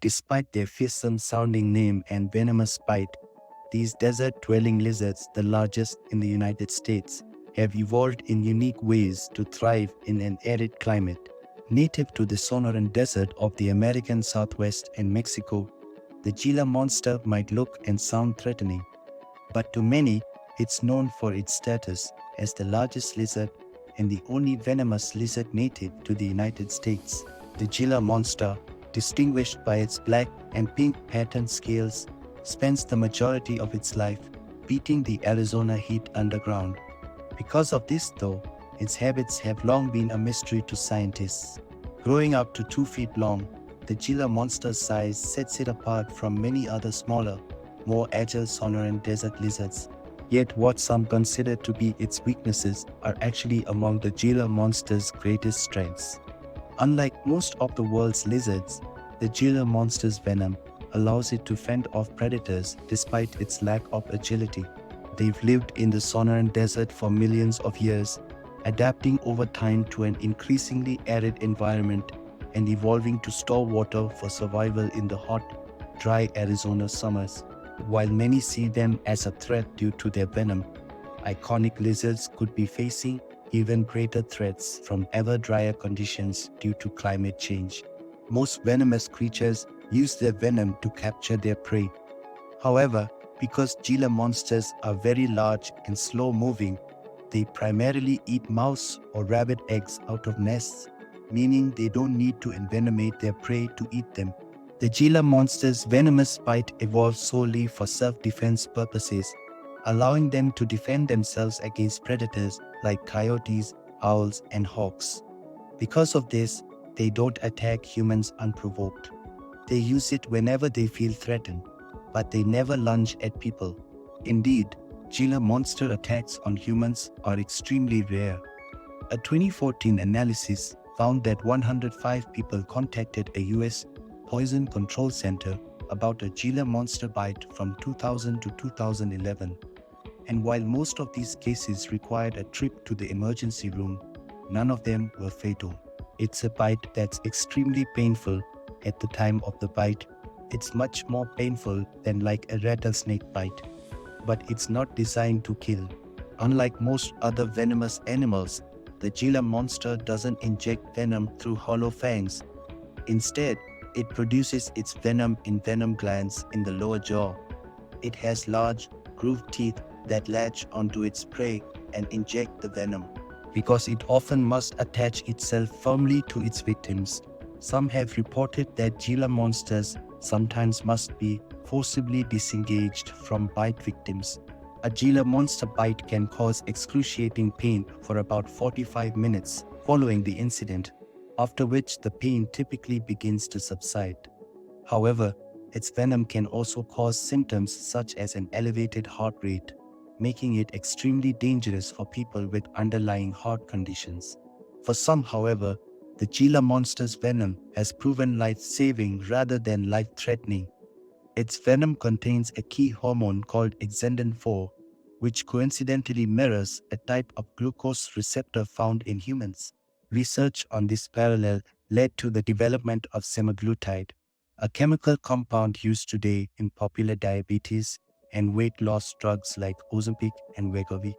Despite their fearsome-sounding name and venomous bite, these desert-dwelling lizards, the largest in the United States, have evolved in unique ways to thrive in an arid climate. Native to the Sonoran Desert of the American Southwest and Mexico, the Gila monster might look and sound threatening, but to many, it's known for its status as the largest lizard and the only venomous lizard native to the United States. The Gila monster, distinguished by its black and pink patterned scales, spends the majority of its life beating the Arizona heat underground. Because of this, though, its habits have long been a mystery to scientists. Growing up to 2 feet long, the Gila monster's size sets it apart from many other smaller, more agile Sonoran Desert lizards. Yet what some consider to be its weaknesses are actually among the Gila monster's greatest strengths. Unlike most of the world's lizards, the Gila monster's venom allows it to fend off predators despite its lack of agility. They've lived in the Sonoran Desert for millions of years, adapting over time to an increasingly arid environment and evolving to store water for survival in the hot, dry Arizona summers. While many see them as a threat due to their venom, iconic lizards could be facing even greater threats from ever drier conditions due to climate change. Most venomous creatures use their venom to capture their prey. However, because Gila monsters are very large and slow-moving, they primarily eat mouse or rabbit eggs out of nests, meaning they don't need to envenomate their prey to eat them. The Gila monster's venomous bite evolved solely for self-defense purposes, allowing them to defend themselves against predators like coyotes, owls, and hawks. Because of this, they don't attack humans unprovoked. They use it whenever they feel threatened, but they never lunge at people. Indeed, Gila monster attacks on humans are extremely rare. A 2014 analysis found that 105 people contacted a US Poison Control Center about a Gila monster bite from 2000 to 2011. And while most of these cases required a trip to the emergency room, none of them were fatal. It's a bite that's extremely painful at the time of the bite. It's much more painful than like a rattlesnake bite, but it's not designed to kill. Unlike most other venomous animals, the Gila monster doesn't inject venom through hollow fangs. Instead, it produces its venom in venom glands in the lower jaw. It has large, grooved teeth that latch onto its prey and inject the venom. Because it often must attach itself firmly to its victims, some have reported that Gila monsters sometimes must be forcibly disengaged from bite victims. A Gila monster bite can cause excruciating pain for about 45 minutes following the incident, after which the pain typically begins to subside. However, its venom can also cause symptoms such as an elevated heart rate, making it extremely dangerous for people with underlying heart conditions. For some, however, the Gila monster's venom has proven life-saving rather than life-threatening. Its venom contains a key hormone called exendin-4, which coincidentally mirrors a type of glucose receptor found in humans. Research on this parallel led to the development of semaglutide, a chemical compound used today in popular diabetes and weight loss drugs like Ozempic and Wegovy.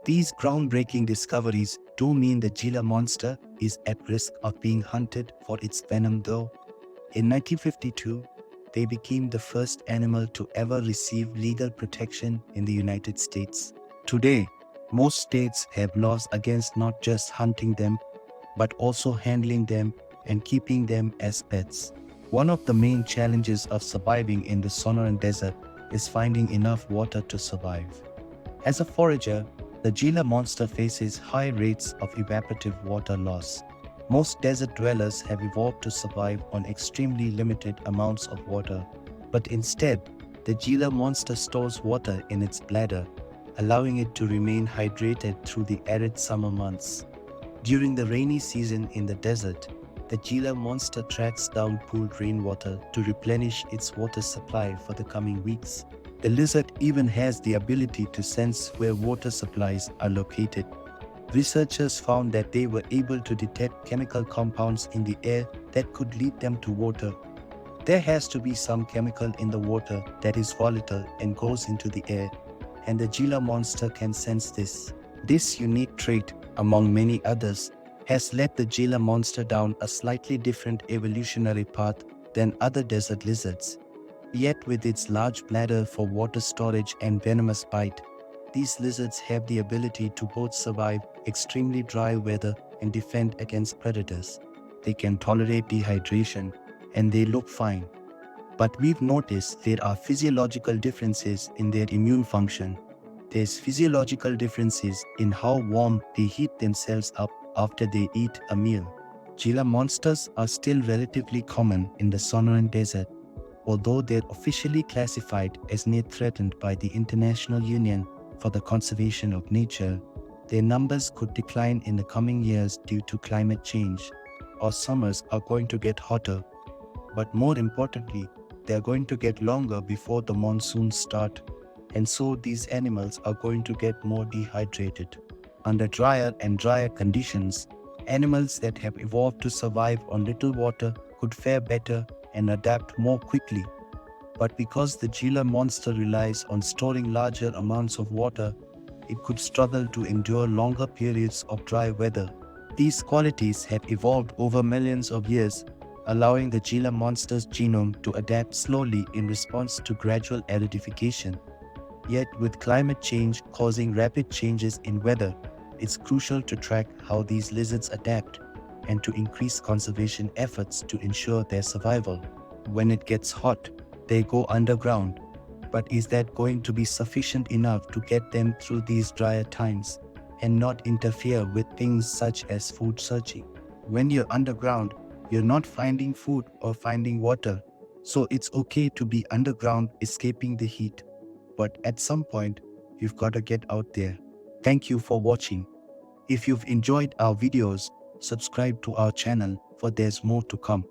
These groundbreaking discoveries do mean the Gila monster is at risk of being hunted for its venom though. In 1952, they became the first animal to ever receive legal protection in the United States. Today, most states have laws against not just hunting them, but also handling them and keeping them as pets. One of the main challenges of surviving in the Sonoran Desert is finding enough water to survive. As a forager, the Gila monster faces high rates of evaporative water loss. Most desert dwellers have evolved to survive on extremely limited amounts of water, but instead, the Gila monster stores water in its bladder, allowing it to remain hydrated through the arid summer months. During the rainy season in the desert, the Gila monster tracks down pooled rainwater to replenish its water supply for the coming weeks. The lizard even has the ability to sense where water supplies are located. Researchers found that they were able to detect chemical compounds in the air that could lead them to water. There has to be some chemical in the water that is volatile and goes into the air, and the Gila monster can sense this. This unique trait, among many others, has led the Gila monster down a slightly different evolutionary path than other desert lizards. Yet with its large bladder for water storage and venomous bite, these lizards have the ability to both survive extremely dry weather and defend against predators. They can tolerate dehydration, and they look fine. But we've noticed there are physiological differences in their immune function. There's physiological differences in how warm they heat themselves up after they eat a meal. Gila monsters are still relatively common in the Sonoran Desert, although they're officially classified as near threatened by the International Union for the Conservation of Nature. Their numbers could decline in the coming years due to climate change. Our summers are going to get hotter, but more importantly, they are going to get longer before the monsoons start, and so these animals are going to get more dehydrated. Under drier and drier conditions, animals that have evolved to survive on little water could fare better and adapt more quickly. But because the Gila monster relies on storing larger amounts of water, it could struggle to endure longer periods of dry weather. These qualities have evolved over millions of years, allowing the Gila monster's genome to adapt slowly in response to gradual aridification. Yet with climate change causing rapid changes in weather, it's crucial to track how these lizards adapt and to increase conservation efforts to ensure their survival. When it gets hot, they go underground. But is that going to be sufficient enough to get them through these drier times and not interfere with things such as food searching? When you're underground, you're not finding food or finding water, so it's okay to be underground escaping the heat. But at some point, you've got to get out there. Thank you for watching. If you've enjoyed our videos, subscribe to our channel for there's more to come.